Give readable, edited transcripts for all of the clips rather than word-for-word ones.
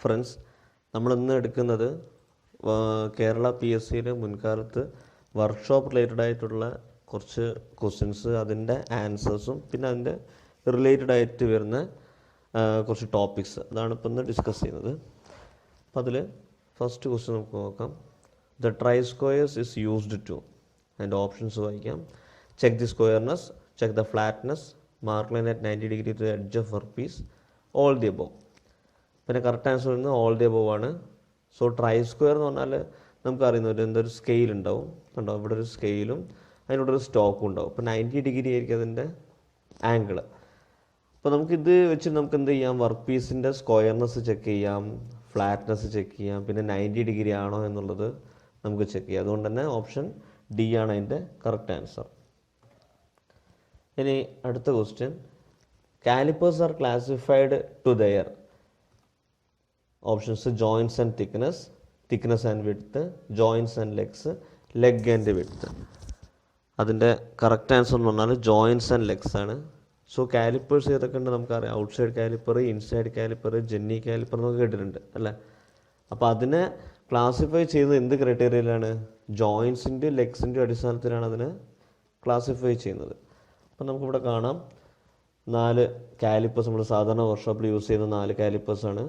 Friends, നമ്മളിന്ന് എടുക്കുന്നത് Kerala PSCയിൽ മുൻകാലത്ത് workshop related ആയിട്ടുള്ള കുറച്ച് ക്വസ്റ്റ്യൻസ്, അതിൻ്റെ ആൻസേഴ്സും പിന്നെ അതിൻ്റെ റിലേറ്റഡ് ആയിട്ട് വരുന്ന കുറച്ച് ടോപ്പിക്സ്, അതാണ് ഇപ്പം ഇന്ന് ഡിസ്കസ് ചെയ്യുന്നത്. അപ്പോൾ അതിൽ ഫസ്റ്റ് ക്വസ്റ്റ്യൻ നമുക്ക് നോക്കാം. The try squares is used to, അതിൻ്റെ ഓപ്ഷൻസ് വായിക്കാം. Check the squareness, check the flatness, mark line at 90 degree to the edge of work piece, all the above. പിന്നെ കറക്റ്റ് ആൻസർ വരുന്നത് all the above ആണ്. So try square എന്ന് പറഞ്ഞാൽ നമുക്കറിയുന്ന എന്തൊരു scale ഉണ്ടാവും, കണ്ടോ, ഇവിടെ ഒരു സ്കെയിലും അതിനോട് ഒരു സ്റ്റോക്കും ഉണ്ടാവും. അപ്പോൾ 90 ഡിഗ്രി ആയിരിക്കും അതിൻ്റെ ആംഗിൾ. അപ്പോൾ നമുക്കിത് വെച്ച് നമുക്ക് എന്ത് ചെയ്യാം, വർക്ക് പീസിൻ്റെ സ്ക്വയർനെസ് ചെക്ക് ചെയ്യാം, ഫ്ലാറ്റ്നെസ് ചെക്ക് ചെയ്യാം, പിന്നെ 90 ഡിഗ്രി ആണോ എന്നുള്ളത് നമുക്ക് ചെക്ക് ചെയ്യാം. അതുകൊണ്ട് തന്നെ ഓപ്ഷൻ ഡി ആണ് അതിൻ്റെ കറക്റ്റ് ആൻസർ. ഇനി അടുത്ത question, calipers are classified to their options joints and thickness, thickness and width, joints and legs, leg and width. അതിൻ്റെ കറക്റ്റ് ആൻസർ എന്ന് പറഞ്ഞാൽ ജോയിൻറ്റ്സ് ആൻഡ് ലെഗ്സ് ആണ്. സോ കാലിപ്പേഴ്സ് ഏതൊക്കെ ഉണ്ട് നമുക്കറിയാം. Outside caliper, inside caliper, jenny caliper എന്നൊക്കെ കേട്ടിട്ടുണ്ട് അല്ലേ. അപ്പോൾ അതിനെ ക്ലാസിഫൈ ചെയ്യുന്നത് എന്ത് ക്രൈറ്റീരിയയിലാണ്? ജോയിൻറ്റ്സിൻ്റെ ലെഗ്സിൻ്റെ അടിസ്ഥാനത്തിലാണ് അതിനെ ക്ലാസിഫൈ ചെയ്യുന്നത്. അപ്പോൾ നമുക്കിവിടെ കാണാം 4 കാലിപ്പേഴ്സ്, നമ്മൾ സാധാരണ വർക്ക്ഷോപ്പിൽ യൂസ് ചെയ്യുന്ന 4 കാലിപ്പേഴ്സാണ്.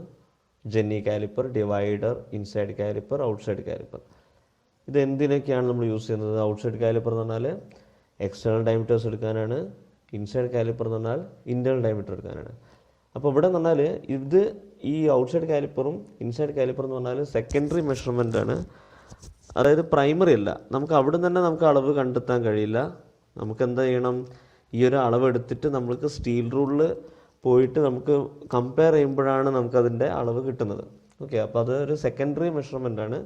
Jenny calliper, divider, inside caliper, outside calliper. ഇത് എന്തിനൊക്കെയാണ് നമ്മൾ യൂസ് ചെയ്യുന്നത്? ഔട്ട്സൈഡ് കാലിപ്പർ എന്ന് പറഞ്ഞാൽ എക്സ്റ്റേണൽ ഡയമീറ്റേഴ്സ് എടുക്കാനാണ്. ഇൻസൈഡ് കാലിപ്പർ എന്ന് പറഞ്ഞാൽ ഇൻറ്റേർണൽ ഡയമീറ്റർ എടുക്കാനാണ്. അപ്പോൾ ഇവിടെ എന്ന് പറഞ്ഞാൽ ഇത് ഈ ഔട്ട്സൈഡ് കാലിപ്പറും ഇൻസൈഡ് കാലിപ്പർ എന്ന് പറഞ്ഞാൽ സെക്കൻഡറി മെഷർമെൻ്റ് ആണ്, അതായത് പ്രൈമറി അല്ല. നമുക്ക് അവിടെ നിന്ന് തന്നെ നമുക്ക് അളവ് കണ്ടെത്താൻ കഴിയില്ല. നമുക്ക് എന്താ ചെയ്യണം, ഈ ഒരു അളവ് എടുത്തിട്ട് നമ്മൾക്ക് സ്റ്റീൽ റൂളിൽ പോയിട്ട് നമുക്ക് കമ്പയർ ചെയ്യുമ്പോഴാണ് നമുക്കതിൻ്റെ അളവ് കിട്ടുന്നത്. ഓക്കെ, അപ്പോൾ അത് ഒരു സെക്കൻഡറി മെഷർമെൻ്റ് ആണ്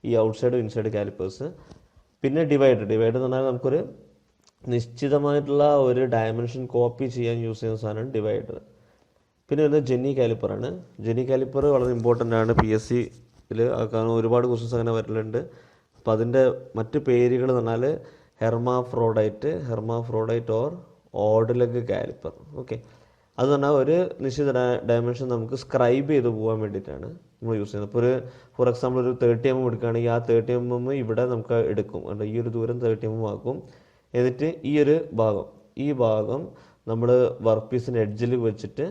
ഈ ഔട്ട്സൈഡ് ഇൻസൈഡ് കാലിപ്പേഴ്സ്. പിന്നെ ഡിവൈഡർ എന്ന് പറഞ്ഞാൽ നമുക്കൊരു നിശ്ചിതമായിട്ടുള്ള ഒരു ഡയമെൻഷൻ കോപ്പി ചെയ്യാൻ യൂസ് ചെയ്യുന്ന സാധനമാണ് ഡിവൈഡർ. പിന്നെ വരുന്നത് ജെന്നി കാലിപ്പറാണ്. ജെന്നി കാലിപ്പർ വളരെ ഇമ്പോർട്ടൻ്റ് ആണ് PSCയിൽ, കാരണം ഒരുപാട് ക്വസ്റ്റ്യൻസ് അങ്ങനെ വരലുണ്ട്. അപ്പോൾ അതിൻ്റെ മറ്റ് പേരുകൾ എന്ന് പറഞ്ഞാൽ hermaphrodite or odd leg caliper. Okay, അത് പറഞ്ഞാൽ ഒരു നിശ്ചിത ഡയമെൻഷൻ നമുക്ക് സ്ക്രൈബ് ചെയ്ത് പോകാൻ വേണ്ടിയിട്ടാണ് നമ്മൾ യൂസ് ചെയ്യുന്നത്. ഇപ്പോൾ ഫോർ എക്സാമ്പിൾ ഒരു 30 mm എടുക്കുകയാണെങ്കിൽ ആ 30 mm ഇവിടെ നമുക്ക് എടുക്കും, കണ്ടോ, ഈ ഒരു ദൂരം 30 mm ആക്കും. എന്നിട്ട് ഈ ഭാഗം നമ്മൾ വർക്ക് പീസിൻ്റെ എഡ്ജിൽ വെച്ചിട്ട്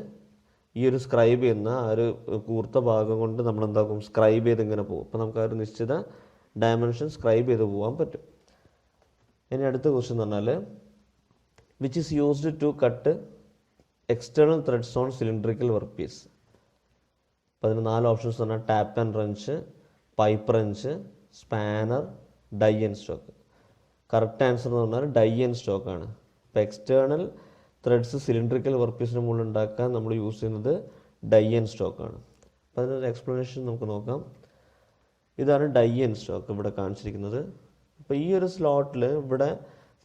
ഈ ഒരു സ്ക്രൈബ് ചെയ്യുന്ന ആ ഒരു കൂർത്ത ഭാഗം കൊണ്ട് നമ്മൾ എന്താക്കും, സ്ക്രൈബ് ചെയ്ത് ഇങ്ങനെ പോകും. അപ്പോൾ നമുക്ക് ആ ഒരു നിശ്ചിത ഡയമെൻഷൻ സ്ക്രൈബ് ചെയ്ത് പോകാൻ പറ്റും. ഇനി അടുത്ത ക്വസ്റ്റ്യൻ എന്ന് പറഞ്ഞാൽ which is used to cut external threads on cylindrical work piece. അപ്പോൾ അതിന് 4 ഓപ്ഷൻസ് പറഞ്ഞാൽ tap and wrench, pipe wrench, spanner, die and stock. Correct answer എന്ന് പറഞ്ഞാൽ ഡൈ ആൻഡ് സ്റ്റോക്ക് ആണ്. അപ്പോൾ എക്സ്റ്റേണൽ ത്രെഡ്സ് സിലിണ്ടറിക്കൽ വർക്ക് പീസിന് മുകളിൽ ഉണ്ടാക്കാൻ നമ്മൾ യൂസ് ചെയ്യുന്നത് ഡൈ ആൻഡ് സ്റ്റോക്ക് ആണ്. അപ്പോൾ അതിനൊരു എക്സ്പ്ലനേഷൻ നമുക്ക് നോക്കാം. ഇതാണ് ഡൈ ആൻഡ് സ്റ്റോക്ക് ഇവിടെ കാണിച്ചിരിക്കുന്നത്. അപ്പോൾ ഈ ഒരു സ്ലോട്ടിൽ ഇവിടെ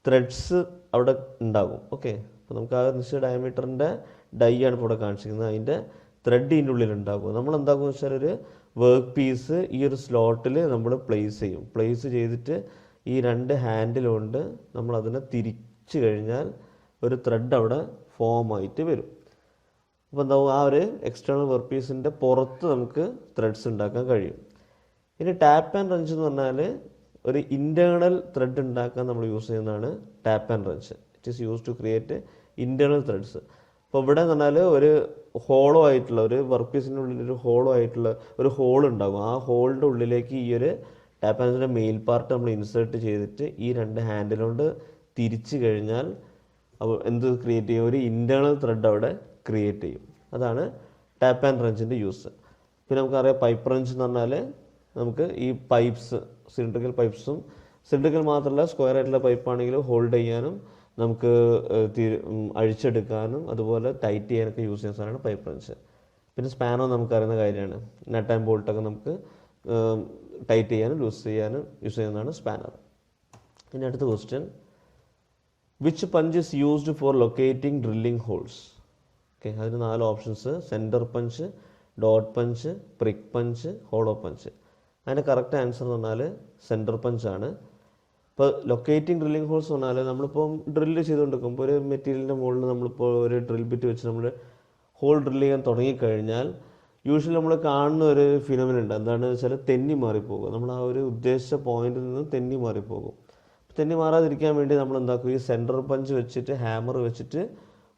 ത്രെഡ്സ് അവിടെ ഉണ്ടാകും. ഓക്കെ, അപ്പോൾ നമുക്ക് ആ നിശ്ചിത ഡയമീറ്ററിൻ്റെ ഡൈ ആണ് ഇപ്പോൾ ഇവിടെ കാണിച്ചിരിക്കുന്നത്. അതിൻ്റെ ത്രെഡ് ഇതിൻ്റെ ഉള്ളിൽ ഉണ്ടാകും. നമ്മൾ എന്താകും വെച്ചാൽ ഒരു വർക്ക് പീസ് ഈ ഒരു സ്ലോട്ടിൽ നമ്മൾ പ്ലേസ് ചെയ്തിട്ട് ഈ 2 ഹാൻഡിൽ കൊണ്ട് നമ്മൾ അതിനെ തിരിച്ചു കഴിഞ്ഞാൽ ഒരു ത്രെഡ് അവിടെ ഫോം ആയിട്ട് വരും. അപ്പോൾ എന്താവും, ആ ഒരു എക്സ്റ്റേണൽ വർക്ക് പീസിൻ്റെ പുറത്ത് നമുക്ക് ത്രെഡ്സ് ഉണ്ടാക്കാൻ കഴിയും. ഇനി ടാപ്പ് ആൻഡ് റഞ്ച് എന്ന് പറഞ്ഞാൽ ഒരു ഇൻറ്റേർണൽ ത്രെഡ് ഉണ്ടാക്കാൻ നമ്മൾ യൂസ് ചെയ്യുന്നതാണ് tap and wrench. It is use to create internal threads. അപ്പോൾ ഇവിടെ എന്ന് പറഞ്ഞാൽ ഒരു ഹോളോ ആയിട്ടുള്ള ഒരു വർക്ക് പീസിൻ്റെ ഉള്ളിൽ ഒരു ഹോളോ ആയിട്ടുള്ള ഒരു ഹോൾ ഉണ്ടാകും. ആ ഹോളിൻ്റെ ഉള്ളിലേക്ക് ഈ ഒരു ടാപ്പ് ആൻഡ് റഞ്ചിൻ്റെ മെയിൽ പാർട്ട് നമ്മൾ ഇൻസേർട്ട് ചെയ്തിട്ട് ഈ 2 ഹാൻഡിൽ കൊണ്ട് തിരിച്ചു കഴിഞ്ഞാൽ എന്ത് ക്രിയേറ്റ് ചെയ്യും, ഒരു ഇൻറ്റേർണൽ ത്രെഡ് അവിടെ ക്രിയേറ്റ് ചെയ്യും. അതാണ് ടാപ്പ് ആൻഡ് റഞ്ചിൻ്റെ യൂസ്. പിന്നെ നമുക്കറിയാം പൈപ്പ് റഞ്ച് എന്ന് പറഞ്ഞാൽ നമുക്ക് ഈ പൈപ്പ്സ്, സിലിണ്ടറിക്കൽ പൈപ്പ്സും, സിലിണ്ടറിക്കൽ മാത്രമല്ല സ്ക്വയർ ആയിട്ടുള്ള പൈപ്പാണെങ്കിൽ ഹോൾഡ് ചെയ്യാനും നമുക്ക് അഴിച്ചെടുക്കാനും അതുപോലെ ടൈറ്റ് ചെയ്യാനൊക്കെ യൂസ് ചെയ്യുന്ന സാധനമാണ് പൈപ്പ് റഞ്ച്. പിന്നെ സ്പാനോ നമുക്കറിയുന്ന കാര്യമാണ്. നട്ട് ആൻഡ് ബോൾട്ടൊക്കെ നമുക്ക് ടൈറ്റ് ചെയ്യാനും യൂസ് ചെയ്യുന്നതാണ് സ്പാനർ. ഇനി അടുത്ത question, which punch is used for locating drilling holes. Okay, അതിന് 4 options: centre punch, dot punch, prick punch, hollow punch. അതിൻ്റെ കറക്റ്റ് ആൻസർ എന്ന് പറഞ്ഞാൽ സെൻറ്റർ പഞ്ചാണ്. ഇപ്പോൾ ലൊക്കേറ്റിംഗ് ഡ്രില്ലിംഗ് ഹോൾസ് എന്ന് പറഞ്ഞാൽ നമ്മളിപ്പോൾ ഡ്രില്ല് ചെയ്തുകൊണ്ടിരിക്കുമ്പോൾ ഒരു മെറ്റീരിയലിൻ്റെ മുകളിൽ നമ്മളിപ്പോൾ ഒരു ഡ്രിൽ ബിറ്റ് വെച്ച് നമ്മൾ ഹോൾ ഡ്രിൽ ചെയ്യാൻ തുടങ്ങിക്കഴിഞ്ഞാൽ യൂഷ്വലി നമ്മൾ കാണുന്ന ഒരു ഫിനോമിന ഉണ്ട്, എന്താണെന്ന് വെച്ചാൽ തെന്നി മാറിപ്പോകും. നമ്മൾ ആ ഒരു ഉദ്ദേശിച്ച പോയിന്റിൽ നിന്ന് തെന്നി മാറിപ്പോകും. തെന്നി മാറാതിരിക്കാൻ വേണ്ടി നമ്മൾ എന്താക്കും, ഈ സെൻറ്റർ പഞ്ച് വെച്ചിട്ട് ഹാമർ വെച്ചിട്ട്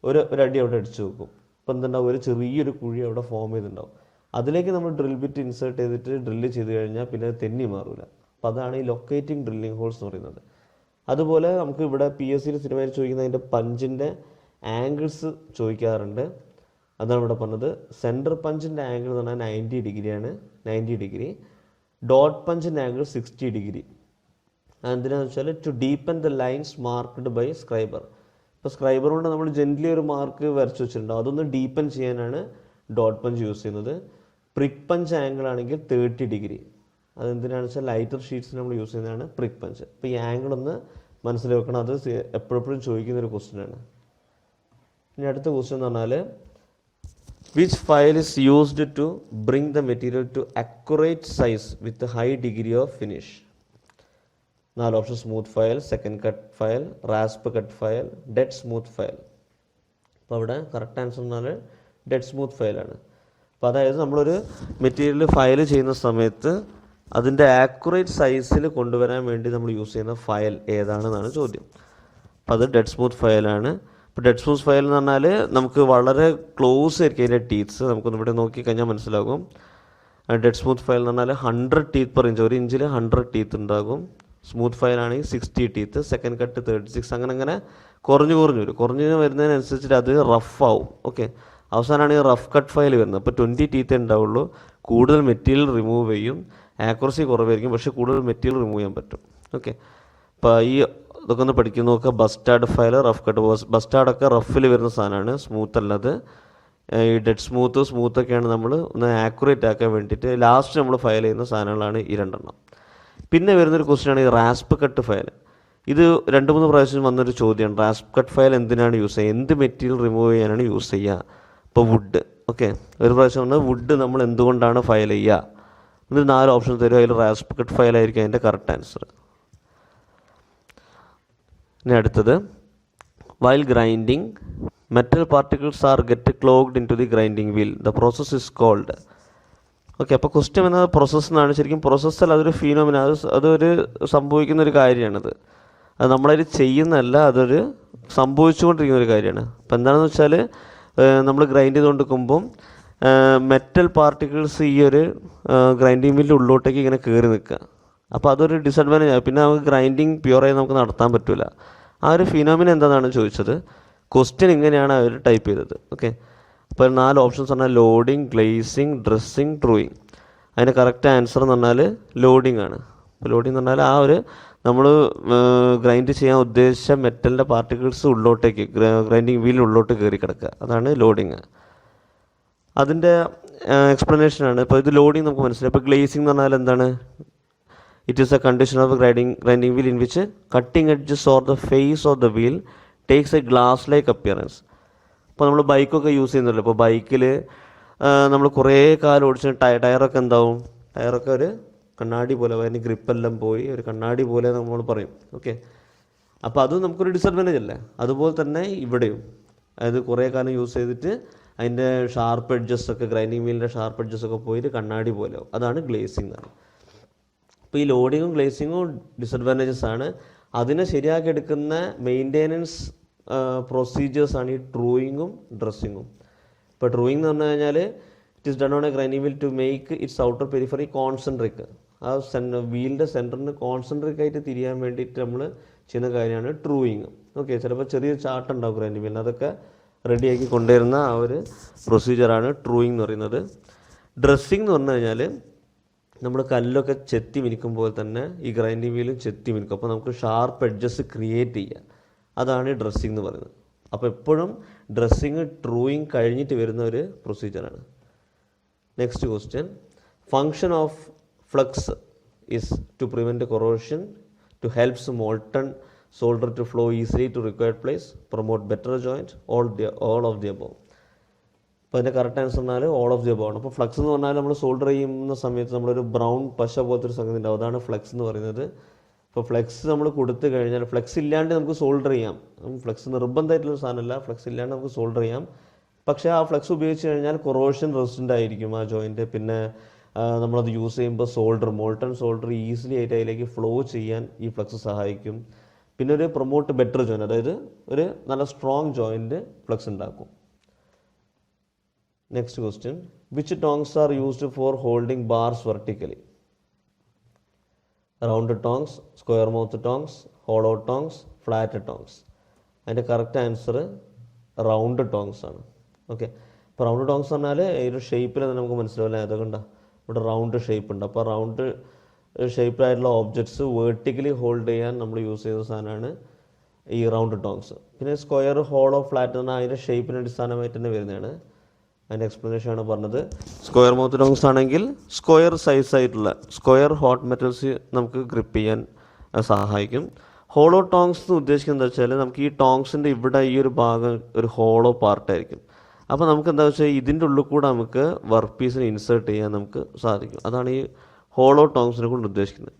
ഒരു അടി അവിടെ അടിച്ചു വെക്കും. അപ്പോൾ എന്തുണ്ടാവും, ഒരു ചെറിയൊരു കുഴി അവിടെ ഫോം ചെയ്തിട്ടുണ്ടാവും. അതിലേക്ക് നമ്മൾ ഡ്രിൽ ബിറ്റ് ഇൻസേർട്ട് ചെയ്തിട്ട് ഡ്രില്ല് ചെയ്ത് കഴിഞ്ഞാൽ പിന്നെ അത് തെന്നി മാറില്ല. അപ്പോൾ അതാണ് ഈ ലൊക്കേറ്റിംഗ് ഡ്രില്ലിംഗ് ഹോൾസ് എന്ന് പറയുന്നത്. അതുപോലെ നമുക്ക് ഇവിടെ PSCയിൽ സ്ഥിരമായി ചോദിക്കുന്ന അതിൻ്റെ പഞ്ചിൻ്റെ ആംഗിൾസ് ചോദിക്കാറുണ്ട്. അതാണ് ഇവിടെ പറഞ്ഞത്. സെൻറ്റർ പഞ്ചിൻ്റെ ആംഗിൾ എന്ന് പറഞ്ഞാൽ 90 ഡിഗ്രിയാണ്, 90 ഡിഗ്രി. ഡോട്ട് പഞ്ചിൻ്റെ ആംഗിൾ 60 ഡിഗ്രി. എന്തിനാണെന്ന് വെച്ചാൽ to deepen the lines marked by scriber. ഇപ്പോൾ സ്ക്രൈബർ കൊണ്ട് നമ്മൾ ജെൻ്റലി ഒരു മാർക്ക് വരച്ച് വെച്ചിട്ടുണ്ടാവും, അതൊന്ന് ഡീപ്പൻ ചെയ്യാനാണ് ഡോട്ട് പഞ്ച് യൂസ് ചെയ്യുന്നത്. പ്രിക് പഞ്ച് ആംഗിൾ ആണെങ്കിൽ 30 ഡിഗ്രി. അതെന്തിനാണെന്ന് വെച്ചാൽ ലൈറ്റർ ഷീറ്റ്സ് നമ്മൾ യൂസ് ചെയ്യുന്നതാണ് പ്രിക് പഞ്ച്. അപ്പോൾ ഈ ആംഗിൾ ഒന്ന് മനസ്സിൽ വെക്കണം, അത് എപ്പോഴെപ്പോഴും ചോദിക്കുന്നൊരു ക്വസ്റ്റ്യനാണ്. ഇനി അടുത്ത ക്വസ്റ്റ്യൻ എന്ന് പറഞ്ഞാൽ which file is used to bring the material to accurate size with a high degree of finish? 4 option: smooth file, second cut file, rasp cut file, dead smooth file. അപ്പോൾ അവിടെ കറക്റ്റ് ആൻസർ എന്ന് പറഞ്ഞാൽ dead smooth ഫയലാണ്. അപ്പോൾ അതായത് നമ്മളൊരു material file ചെയ്യുന്ന സമയത്ത് അതിൻ്റെ ആക്യുറേറ്റ് സൈസിൽ കൊണ്ടുവരാൻ വേണ്ടി നമ്മൾ യൂസ് ചെയ്യുന്ന ഫയൽ ഏതാണെന്നാണ് ചോദ്യം. അപ്പോൾ അത് ഡെഡ് സ്മൂത്ത് ഫയലാണ്. ഇപ്പോൾ ഡെഡ് സ്മൂത്ത് ഫയൽ എന്ന് പറഞ്ഞാൽ നമുക്ക് വളരെ ക്ലോസ് ആയിരിക്കും അതിൻ്റെ ടീത്ത്സ്. നമുക്കൊന്ന് ഇവിടെ നോക്കിക്കഴിഞ്ഞാൽ മനസ്സിലാകും. ഡെഡ് സ്മൂത്ത് ഫയൽ എന്ന് പറഞ്ഞാൽ 100 ടീത്ത് പെർ ഇഞ്ച്, ഒരു ഇഞ്ചിൽ 100 ടീത്ത് ഉണ്ടാകും. സ്മൂത്ത് ഫയലാണെങ്കിൽ 60 ടീത്ത്, സെക്കൻഡ് കട്ട് 36, അങ്ങനെ കുറഞ്ഞു വരും. കുറഞ്ഞ് വരുന്നതിനനുസരിച്ചിട്ട് അത് റഫാവും. ഓക്കെ, അവസാനമാണ് ഈ റഫ് കട്ട് ഫയൽ വരുന്നത്. അപ്പോൾ 20 ടീത്ത് ഉണ്ടാവുള്ളൂ. കൂടുതൽ മെറ്റീരിയൽ റിമൂവ് ചെയ്യും, ആക്യുറസി കുറവായിരിക്കും, പക്ഷേ കൂടുതൽ മെറ്റീരിയൽ റിമൂവ് ചെയ്യാൻ പറ്റും. ഓക്കെ, അപ്പോൾ ഈ ഇതൊക്കെ ഒന്ന് പഠിക്കുന്ന നോക്കുക. Bastard file, rough cut. ബസ്റ്റാർഡൊക്കെ റഫിൽ വരുന്ന സാധനമാണ്, സ്മൂത്ത് അല്ലാതെ. ഈ ഡെഡ് സ്മൂത്തൊക്കെയാണ് നമ്മൾ ഒന്ന് ആക്യുറേറ്റ് ആക്കാൻ വേണ്ടിയിട്ട് ലാസ്റ്റ് നമ്മൾ ഫയൽ ചെയ്യുന്ന സാധനങ്ങളാണ് ഈ രണ്ടെണ്ണം. പിന്നെ വരുന്നൊരു ക്വസ്റ്റ്യനാണ് ഈ റാസ്പ് കട്ട് ഫയൽ. ഇത് 2-3 പ്രാവശ്യം വന്നൊരു ചോദ്യമാണ്. റാസ്പ് കട്ട് ഫയൽ എന്തിനാണ് യൂസ് ചെയ്യുക, എന്ത് മെറ്റീരിയൽ റിമൂവ് ചെയ്യാനാണ് യൂസ് ചെയ്യുക? ഇപ്പോൾ വുഡ്. ഓക്കെ, ഒരു പ്രാവശ്യം വന്നാൽ വുഡ് നമ്മൾ എന്തുകൊണ്ടാണ് ഫയൽ ചെയ്യുക? എന്നിട്ട് 4 ഓപ്ഷൻ തരും, അതിൽ റാസ്പ് കട്ട് ഫയൽ ആയിരിക്കും അതിൻ്റെ കറക്റ്റ് ആൻസർ. ഇനി അടുത്തത്, while grinding metal particles are get clogged into the grinding wheel, the process is called. Okay, അപ്പോൾ ക്വസ്റ്റ്യൻ എന്നത് പ്രോസസ്സ് എന്നാണ്. ശരിക്കും പ്രോസസ്സല്ല, അതൊരു ഫീനോമിന, അതൊരു സംഭവിക്കുന്ന ഒരു കാര്യമാണത്. അത് നമ്മളതിൽ ചെയ്യുന്നതല്ല, അതൊരു സംഭവിച്ചുകൊണ്ടിരിക്കുന്ന ഒരു കാര്യമാണ്. അപ്പോൾ എന്താണെന്ന് വെച്ചാൽ നമ്മൾ ഗ്രൈൻഡ് ചെയ്തുകൊണ്ടിരിക്കുമ്പം മെറ്റൽ പാർട്ടിക്കിൾസ് ഈ ഒരു ഗ്രൈൻഡിങ് വീലിൻ്റെ ഉള്ളിലോട്ടേക്ക് ഇങ്ങനെ കയറി നിൽക്കുക. അപ്പോൾ അതൊരു ഡിസഡ്വാൻറ്റേജ് ആണ്. പിന്നെ നമുക്ക് ഗ്രൈൻഡിങ് പ്യുവറായി നമുക്ക് നടത്താൻ പറ്റില്ല. ആ ഒരു ഫിനോമിന എന്താണെന്നാണ് ചോദിച്ചത്. ക്വസ്റ്റ്യൻ ഇങ്ങനെയാണ് അവർ ടൈപ്പ് ചെയ്തത്. ഓക്കെ, അപ്പോൾ 4 ഓപ്ഷൻസ് പറഞ്ഞാൽ ലോഡിങ്, ഗ്ലേസിങ്, ഡ്രസ്സിങ്, ഡ്രോയിങ്. അതിൻ്റെ കറക്റ്റ് ആൻസർ എന്ന് പറഞ്ഞാൽ ലോഡിങ് ആണ്. അപ്പോൾ ലോഡിങ് എന്ന് പറഞ്ഞാൽ ആ ഒരു നമ്മൾ ഗ്രൈൻഡ് ചെയ്യാൻ ഉദ്ദേശിച്ച മെറ്റലിൻ്റെ പാർട്ടിക്കിൾസ് ഉള്ളോട്ടേക്ക് ഗ്രൈൻഡിങ് വീലിന് ഉള്ളോട്ട് കയറി കിടക്കുക, അതാണ് ലോഡിങ്. അതിൻ്റെ എക്സ്പ്ലനേഷനാണ്. ഇപ്പോൾ ഇത് ലോഡിങ് നമുക്ക് മനസ്സിലായി. ഇപ്പോൾ ഗ്ലേസിങ് എന്ന് പറഞ്ഞാൽ എന്താണ്? It is a condition of grinding wheel in which cutting edges or the face of the wheel takes a glass like appearance. ഇപ്പോൾ നമ്മൾ ബൈക്കൊക്കെ യൂസ് ചെയ്യുന്നല്ലോ. ഇപ്പോൾ ബൈക്കിൽ നമ്മൾ കുറേ കാലം ഓടിച്ച് ടയറൊക്കെ എന്താവും, ടയറൊക്കെ ഒരു കണ്ണാടി പോലെ, അതിന് ഗ്രിപ്പെല്ലാം പോയി ഒരു കണ്ണാടി പോലെ നമ്മൾ പറയും. ഓക്കെ, അപ്പോൾ അത് നമുക്കൊരു ഡിസഡ്വാൻറ്റേജ് അല്ലേ? അതുപോലെ തന്നെ ഇവിടെയും, അതായത് കുറേ കാലം യൂസ് ചെയ്തിട്ട് അതിൻ്റെ ഷാർപ്പ് എഡ്ജസൊക്കെ, ഗ്രൈൻഡിങ് വീലിൻ്റെ ഷാർപ്പ് എഡ്ജസൊക്കെ പോയിട്ട് കണ്ണാടി പോലെ ആവും. അതാണ് ഗ്ലേസിങ് എന്ന് പറയുന്നത്. അപ്പോൾ ഈ ലോഡിങ്ങും ഗ്ലേസിങ്ങും ഡിസഡ്വാൻറ്റേജസ് ആണ്. അതിനെ ശരിയാക്കി എടുക്കുന്ന മെയിൻ്റെനൻസ് പ്രൊസീജിയേഴ്സാണ് ഈ ഡ്രോയിങ്ങും ഡ്രസ്സിങ്ങും. ഇപ്പോൾ ഡ്രോയിങ് എന്ന് പറഞ്ഞു കഴിഞ്ഞാൽ it is done on a grinding wheel to make its outer periphery concentric. ആ വീലിൻ്റെ സെൻറ്ററിന് കോൺസെൻട്രിക് ആയിട്ട് തിരിയാൻ വേണ്ടിയിട്ട് നമ്മൾ ചെയ്യുന്ന കാര്യമാണ് ഡ്രോയിങ്. ഓക്കെ, ചിലപ്പോൾ ചെറിയ ചാർട്ട് ഉണ്ടാവും ഗ്രൈൻഡിങ് വീലിന്, അതൊക്കെ റെഡിയാക്കി കൊണ്ടുവരുന്ന ആ ഒരു പ്രൊസീജിയറാണ് ഡ്രോയിങ് എന്ന് പറയുന്നത്. ഡ്രസ്സിങ് എന്ന് പറഞ്ഞു കഴിഞ്ഞാൽ നമ്മൾ കല്ലൊക്കെ ചെത്തി മിനുക്കുമ്പോൾ തന്നെ ഈ ഗ്രൈൻഡിങ് വീലും ചെത്തി മിനുക്കും. അപ്പോൾ നമുക്ക് ഷാർപ്പ് എഡ്ജസ് ക്രിയേറ്റ് ചെയ്യുക, അതാണ് ഈ ഡ്രസ്സിങ് എന്ന് പറയുന്നത്. അപ്പോൾ എപ്പോഴും ഡ്രസ്സിങ് ഡ്രോയിങ് കഴിഞ്ഞിട്ട് വരുന്ന ഒരു പ്രൊസീജിയറാണ്. Next question, function of flux is to prevent corrosion, to helps molten solder to flow easily to required place, promote better joint, all of the above. അപ്പോൾ അതിൻ്റെ കറക്റ്റ് ആൻസർ പറഞ്ഞാൽ ഓൾ ഓഫ് ദി അബോവ് ആണ്. അപ്പോൾ flux എന്ന് പറഞ്ഞാൽ നമ്മൾ solder ചെയ്യുന്ന സമയത്ത് നമ്മളൊരു ബ്രൗൺ പശ പോലത്തെ ഒരു സംഗതി ഉണ്ടാവും, അതാണ് ഫ്ലക്സ് എന്ന് പറയുന്നത്. ഇപ്പോൾ ഫ്ലെക്സ് നമ്മൾ കൊടുത്തു കഴിഞ്ഞാൽ, ഫ്ലെക്സ് ഇല്ലാണ്ട് നമുക്ക് സോൾഡർ ചെയ്യാം. ഫ്ലെക്സ് നിർബന്ധമായിട്ടുള്ളൊരു സാധനമല്ല, ഫ്ലെക്സ് ഇല്ലാണ്ട് നമുക്ക് സോൾഡർ ചെയ്യാം. പക്ഷേ ആ ഫ്ലെക്സ് ഉപയോഗിച്ച് കഴിഞ്ഞാൽ കൊറോഷൻ റെസിസ്റ്റൻ്റ് ആയിരിക്കും ആ ജോയിൻറ്റ്. പിന്നെ നമ്മളത് യൂസ് ചെയ്യുമ്പോൾ മോൾട്ടൺ സോൾഡർ ഈസിലി ആയിട്ട് അതിലേക്ക് ഫ്ലോ ചെയ്യാൻ ഈ ഫ്ലെക്സ് സഹായിക്കും. പിന്നെ ഒരു പ്രൊമോട്ട് ബെറ്റർ ജോയിൻറ്റ്, അതായത് ഒരു നല്ല സ്ട്രോങ് ജോയിൻറ്റ് ഫ്ലെക്സ് ഉണ്ടാക്കും. Next question, which tongs are used for holding bars vertically? Round tongs, square mouth tongs, hollow tongs, flat tongs. അതിൻ്റെ കറക്റ്റ് ആൻസർ റൗണ്ട് ടോങ്സ് ആണ്. ഓക്കെ, ഇപ്പോൾ റൗണ്ട് ടോങ്സ് പറഞ്ഞാൽ ഈ ഒരു ഷേപ്പിൽ തന്നെ നമുക്ക് മനസ്സിലാവില്ല. അതുകൊണ്ടാ ഇവിടെ റൗണ്ട് ഷേപ്പ് ഉണ്ട്. അപ്പോൾ റൗണ്ട് ഷേപ്പിലായിട്ടുള്ള ഓബ്ജക്ട്സ് വേർട്ടിക്കലി ഹോൾഡ് ചെയ്യാൻ നമ്മൾ യൂസ് ചെയ്ത സാധനമാണ് ഈ റൗണ്ട് ടോങ്സ്. പിന്നെ സ്ക്വയർ, ഹോളോ, ഫ്ലാറ്റ് എന്നാൽ അതിൻ്റെ ഷേപ്പിന് അടിസ്ഥാനമായിട്ട് തന്നെ വരുന്നതാണ്. അതിൻ്റെ എക്സ്പ്ലനേഷൻ ആണ് പറഞ്ഞത്. സ്ക്വയർ മൗത്ത് ടോങ്സ് ആണെങ്കിൽ സ്ക്വയർ സൈസ് ആയിട്ടുള്ള സ്ക്വയർ ഹോട്ട് മെറ്റൽസ് നമുക്ക് ഗ്രിപ്പ് ചെയ്യാൻ സഹായിക്കും. ഹോളോ ടോങ്സ് എന്ന് ഉദ്ദേശിക്കുന്നത് എന്താ വെച്ചാൽ നമുക്ക് ഈ ടോങ്സിൻ്റെ ഇവിടെ ഈ ഒരു ഭാഗം ഒരു ഹോളോ പാർട്ടായിരിക്കും. അപ്പോൾ നമുക്ക് എന്താ വെച്ചാൽ ഇതിൻ്റെ ഉള്ളിൽ കൂടെ നമുക്ക് വർക്ക് പീസിനെ ഇൻസേർട്ട് ചെയ്യാൻ നമുക്ക് സാധിക്കും. അതാണ് ഈ ഹോളോ ടോങ്സിനെ കൊണ്ട് ഉദ്ദേശിക്കുന്നത്.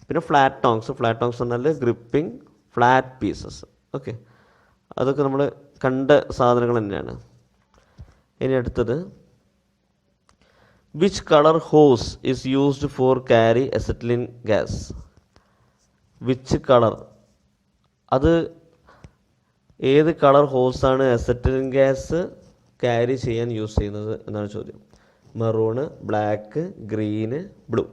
പിന്നെ ഫ്ലാറ്റ് ടോങ്സ് പറഞ്ഞാൽ ഗ്രിപ്പിംഗ് ഫ്ലാറ്റ് പീസസ്. ഓക്കെ, അതൊക്കെ നമ്മൾ കണ്ട സാധനങ്ങൾ തന്നെയാണ്. ഇനി അടുത്തത്, which colour hose is used for carry acetylene gas? Which colour, അത് ഏത് കളർ ഹോസാണ് അസറ്റിലിൻ ഗ്യാസ് ക്യാരി ചെയ്യാൻ യൂസ് ചെയ്യുന്നത് എന്നാണ് ചോദ്യം. Maroon, black, green, blue.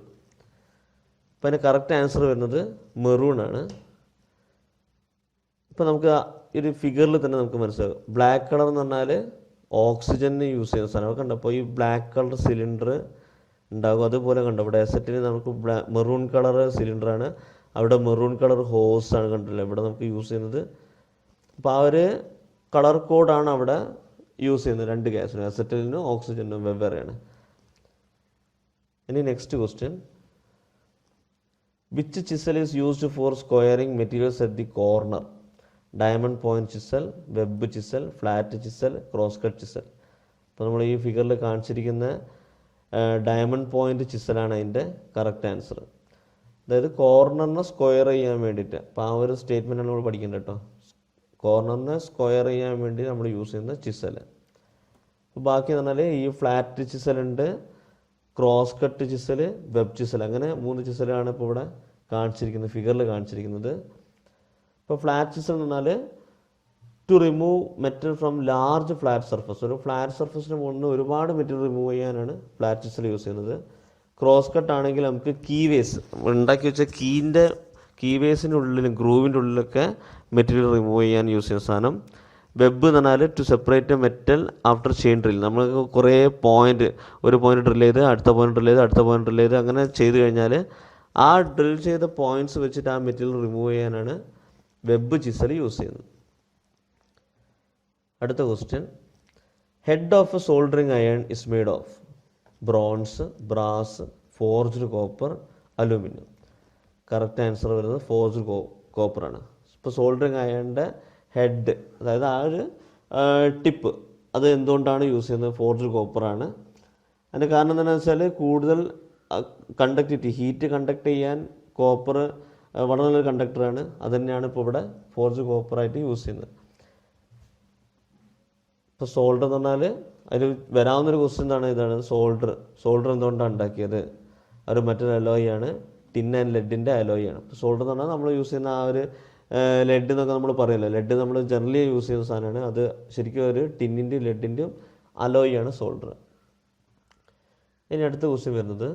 അപ്പോൾ അതിൻ്റെ കറക്റ്റ് ആൻസർ വരുന്നത് മെറൂണാണ്. ഇപ്പോൾ നമുക്ക് ഒരു ഫിഗറിൽ തന്നെ നമുക്ക് മനസ്സിലാകും. ബ്ലാക്ക് കളർ എന്ന് പറഞ്ഞാൽ ഓക്സിജന് യൂസ് ചെയ്യുന്ന സാധനം കണ്ടോ. അപ്പോൾ ഈ ബ്ലാക്ക് കളർ സിലിണ്ടർ ഉണ്ടാകും. അതുപോലെ കണ്ടോ ഇവിടെ അസറ്റിന് നമുക്ക് മെറൂൺ കളർ സിലിണ്ടറാണ്, അവിടെ മെറൂൺ കളർ ഹോസാണ് കണ്ടില്ല ഇവിടെ നമുക്ക് യൂസ് ചെയ്യുന്നത്. അപ്പോൾ ആ ഒരു കളർ കോഡാണ് അവിടെ യൂസ് ചെയ്യുന്നത് രണ്ട് ഗ്യാസിനും, അസറ്റിലിനും ഓക്സിജനും വെവ്വേറെയാണ്. ഇനി next question, which chisel is used four squaring materials at the corner? Diamond point chisel, web chisel, flat chisel, cross cut chisel. അപ്പോൾ നമ്മൾ ഈ ഫിഗറിൽ കാണിച്ചിരിക്കുന്ന ഡയമണ്ട് പോയിന്റ് ചിസലാണ് അതിൻ്റെ കറക്റ്റ് ആൻസർ. അതായത് കോർണറിനെ സ്ക്വയർ ചെയ്യാൻ വേണ്ടിയിട്ട്. അപ്പോൾ ആ ഒരു സ്റ്റേറ്റ്മെൻറ്റാണ് നമ്മൾ പഠിക്കേണ്ടത് കേട്ടോ. കോർണറിനെ സ്ക്വയർ ചെയ്യാൻ വേണ്ടി നമ്മൾ യൂസ് ചെയ്യുന്ന ചിസൽ. അപ്പോൾ ബാക്കി എന്ന് പറഞ്ഞാൽ ഈ ഫ്ലാറ്റ് ചിസലുണ്ട്, cross cut chisel, web chisel, അങ്ങനെ 3 ചിസലാണ് ഇപ്പോൾ ഇവിടെ കാണിച്ചിരിക്കുന്നത്, ഫിഗറിൽ കാണിച്ചിരിക്കുന്നത്. ഇപ്പോൾ ഫ്ലാറ്റ് ചിസൽ എന്ന് പറഞ്ഞാൽ to remove metal from large flat surface. ഒരു ഫ്ലാറ്റ് സർഫസിന് മുകളിൽ നിന്ന് ഒരുപാട് മെറ്റൽ റിമൂവ് ചെയ്യാനാണ് ഫ്ലാറ്റ് ചിസൽ യൂസ് ചെയ്യുന്നത്. ക്രോസ് കട്ട് ആണെങ്കിൽ നമുക്ക് കീവേസ് ഉണ്ടാക്കി വെച്ച കീവേസിൻ്റെ ഉള്ളിലും ഗ്രൂവിൻ്റെ ഉള്ളിലൊക്കെ മെറ്റീരിയൽ റിമൂവ് ചെയ്യാൻ യൂസ് ചെയ്യുന്ന സാധനം. വെബ് എന്ന് പറഞ്ഞാൽ to separate metal after chain drill. നമ്മൾ കുറേ ഒരു പോയിന്റ് ഡ്രിൽ ചെയ്ത് അടുത്ത പോയിന്റ് ഡ്രിൽ ചെയ്ത് അടുത്ത പോയിന്റ് ഡ്രിൽ ചെയ്ത് അങ്ങനെ ചെയ്ത് കഴിഞ്ഞാൽ ആ ഡ്രിൽ ചെയ്ത പോയിന്റ്സ് വെച്ചിട്ട് ആ മെറ്റീരിയൽ റിമൂവ് ചെയ്യാനാണ് വെബ് ചിസൽ യൂസ് ചെയ്യുന്നത്. അടുത്ത question, head of A soldering iron is made of? Bronze, brass, forged copper, aluminium. Correct answer വരുന്നത് ഫോർജ്ഡ് കോപ്പറാണ്. ഇപ്പോൾ സോൾഡറിങ് അയണിൻ്റെ ഹെഡ്, അതായത് ആ ഒരു ടിപ്പ്, അത് എന്തുകൊണ്ടാണ് യൂസ് ചെയ്യുന്നത്? ഫോർജ്ഡ് കോപ്പറാണ്. അതിൻ്റെ കാരണം എന്താണെന്ന് വെച്ചാൽ കൂടുതൽ കണ്ടക്ടിവിറ്റി, ഹീറ്റ് കണ്ടക്ട് ചെയ്യാൻ കോപ്പർ വളരെ നല്ലൊരു കണ്ടക്ടറാണ്. അത് തന്നെയാണ് ഇപ്പോൾ ഇവിടെ ഫോർജ്ഡ് കോപ്പറായിട്ട് യൂസ് ചെയ്യുന്നത്. ഇപ്പോൾ സോൾഡർ എന്ന് പറഞ്ഞാൽ അതിൽ വരാവുന്നൊരു ക്വസ്റ്റ്യൻ ഇതാണ് സോൾഡർ എന്തുകൊണ്ടാണ് ഉണ്ടാക്കിയത്? ഒരു മറ്റൊരു അലോയാണ്, ടിൻ ആൻഡ് ലെഡിൻ്റെ അലോയാണ്. ഇപ്പോൾ സോൾഡർ എന്ന് പറഞ്ഞാൽ നമ്മൾ യൂസ് ചെയ്യുന്ന ആ ഒരു ലെഡ് എന്നൊക്കെ നമ്മൾ പറയുമല്ലോ, ലെഡ് നമ്മൾ ജനറലി യൂസ് ചെയ്യുന്ന സാധനമാണ്. അത് ശരിക്കും ഒരു ടിന്നിൻ്റെയും ലെഡിൻ്റെയും അലോയാണ് സോൾഡർ. ഇനി അടുത്ത ക്വസ്റ്റ്യൻ വരുന്നത്,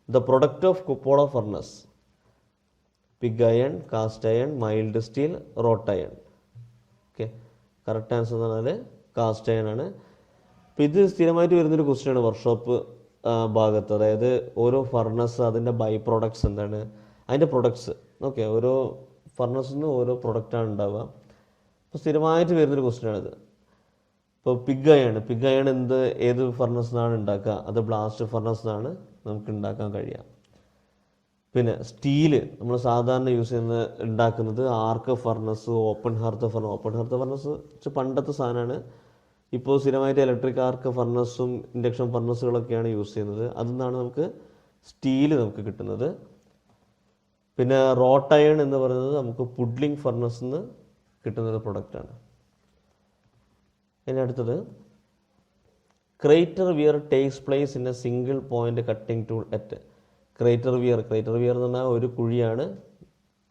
the product of cupola furnace? Pig iron, cast iron, mild steel, wrought iron. Okay, correct answer എന്ന് പറഞ്ഞാൽ കാസ്റ്റ് അയൺ ആണ്. അപ്പോൾ ഇത് സ്ഥിരമായിട്ട് വരുന്നൊരു ക്വസ്റ്റ്യനാണ് വർക്ക്ഷോപ്പ് ഭാഗത്ത്. അതായത് ഓരോ ഫർണസ്, അതിൻ്റെ ബൈ പ്രോഡക്ട്സ് എന്താണ്, അതിൻ്റെ പ്രൊഡക്ട്സ്. ഓക്കെ, ഓരോ ഫർണസിൽ നിന്ന് ഓരോ പ്രൊഡക്റ്റാണ് ഉണ്ടാവുക. അപ്പോൾ സ്ഥിരമായിട്ട് വരുന്നൊരു ക്വസ്റ്റ്യനാണിത്. ഇപ്പോൾ പിഗ് അയൺ ഏത് ഫർണസിൽ നിന്നാണ് ഉണ്ടാക്കുക? അത് ബ്ലാസ്റ്റ് ഫർണസിൽ നിന്നാണ് നമുക്ക് ഉണ്ടാക്കാൻ കഴിയുക. പിന്നെ സ്റ്റീല് നമ്മൾ സാധാരണ ഉണ്ടാക്കുന്നത് ആർക്ക് ഫർണസ്, ഓപ്പൺ ഹാർത്ത് ഫർണസ് പണ്ടത്തെ സാധനമാണ്. ഇപ്പോൾ സ്ഥിരമായിട്ട് ഇലക്ട്രിക് ആർക്ക് ഫർണസും ഇൻഡക്ഷൻ ഫർണസുകളൊക്കെയാണ് യൂസ് ചെയ്യുന്നത്. അതിൽ നിന്നാണ് നമുക്ക് സ്റ്റീല് നമുക്ക് കിട്ടുന്നത്. പിന്നെ റോട്ട് അയൺ എന്ന് പറയുന്നത് നമുക്ക് പുഡ്ലിംഗ് ഫർണസിൽ നിന്ന് കിട്ടുന്നൊരു പ്രൊഡക്റ്റാണ്. ഇനി അടുത്തത്, crater wear takes place in a single point cutting tool at. Crater wear എന്ന് പറഞ്ഞാൽ ഒരു കുഴിയാണ്,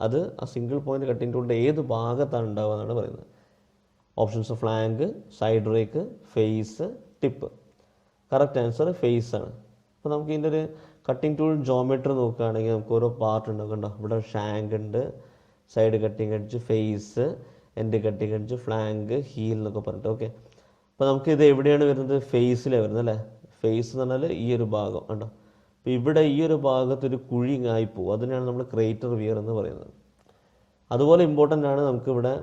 അത് ആ സിംഗിൾ പോയിന്റ് കട്ടിംഗ് ടൂളിൻ്റെ ഏത് ഭാഗത്താണ് ഉണ്ടാവുക എന്നാണ് പറയുന്നത്. Options flank, side rake, face, tip. Correct answer face ആണ്. അപ്പോൾ നമുക്ക് ഇതിൻ്റെ ഒരു കട്ടിംഗ് ടൂൾ ജോമെട്രി നോക്കുകയാണെങ്കിൽ നമുക്ക് ഓരോ പാർട്ട് ഉണ്ടാവും. കണ്ടോ, ഇവിടെ ഷാങ്ക് ഉണ്ട്, side cutting edge, face, end cutting edge, flank, heel എന്നൊക്കെ പറഞ്ഞിട്ട്. ഓക്കെ, അപ്പോൾ നമുക്ക് ഇത് എവിടെയാണ് വരുന്നത്? ഫേസിലാണ് വരുന്നത് അല്ലേ. ഫേസ് എന്ന് പറഞ്ഞാൽ ഈ ഒരു ഭാഗം കണ്ടോ. അപ്പോൾ ഇവിടെ ഈ ഒരു ഭാഗത്തൊരു കുഴി ആയിപ്പോവും, അതിനാണ് നമ്മൾ ക്രേറ്റർ വിയർ എന്ന് പറയുന്നത്. അതുപോലെ ഇമ്പോർട്ടൻ്റ് ആണ് നമുക്കിവിടെ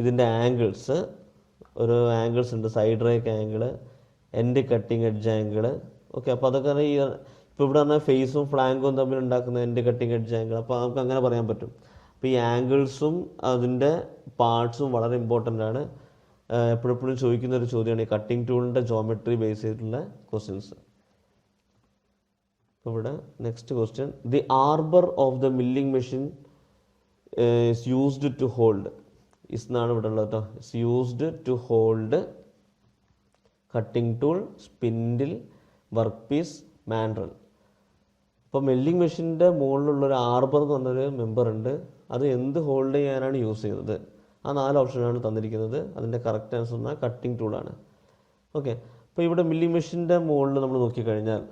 ഇതിൻ്റെ ആംഗിൾസ്. ഒരു ആംഗിൾസ് ഉണ്ട്, side rake angle, end cutting edge angle. Okay, അപ്പോൾ അതൊക്കെ ഈ ഇപ്പോൾ ഇവിടെ പറഞ്ഞാൽ ഫേസും ഫ്ലാങ്കും തമ്മിൽ ഉണ്ടാക്കുന്ന എൻഡ് കട്ടിംഗ് എഡ്ജ് ആംഗിൾ. അപ്പോൾ നമുക്ക് അങ്ങനെ പറയാൻ പറ്റും. അപ്പോൾ ഈ ആംഗിൾസും അതിൻ്റെ പാർട്സും വളരെ ഇമ്പോർട്ടൻ്റ് ആണ്. എപ്പോഴെപ്പോഴും ചോദിക്കുന്ന ഒരു ചോദ്യമാണ് ഈ കട്ടിംഗ് ടൂളിൻ്റെ ജോമെട്രി ബേസ് ചെയ്തിട്ടുള്ള ക്വസ്റ്റ്യൻസ്. അപ്പോൾ ഇവിടെ next question, the arbor of the milling machine is used to hold. ഇസ്ന്നാണ് ഇവിടെ ഉള്ളത് കേട്ടോ. Is used to hold cutting tool, spindle, work piece, mandrel. അപ്പോൾ മില്ലിംഗ് മെഷീൻ്റെ മുകളിലുള്ളൊരു ആർബർ എന്ന് പറഞ്ഞൊരു മെമ്പർ ഉണ്ട്. അത് എന്ത് ഹോൾഡ് ചെയ്യാനാണ് യൂസ് ചെയ്യുന്നത്? ആ 4 ഓപ്ഷനാണ് തന്നിരിക്കുന്നത്. അതിൻ്റെ കറക്റ്റ് ആൻസർ എന്നാൽ കട്ടിംഗ് ടൂളാണ്. ഓക്കെ, അപ്പോൾ ഇവിടെ മില്ലിംഗ് മെഷീൻ്റെ മുകളിൽ നമ്മൾ നോക്കിക്കഴിഞ്ഞാൽ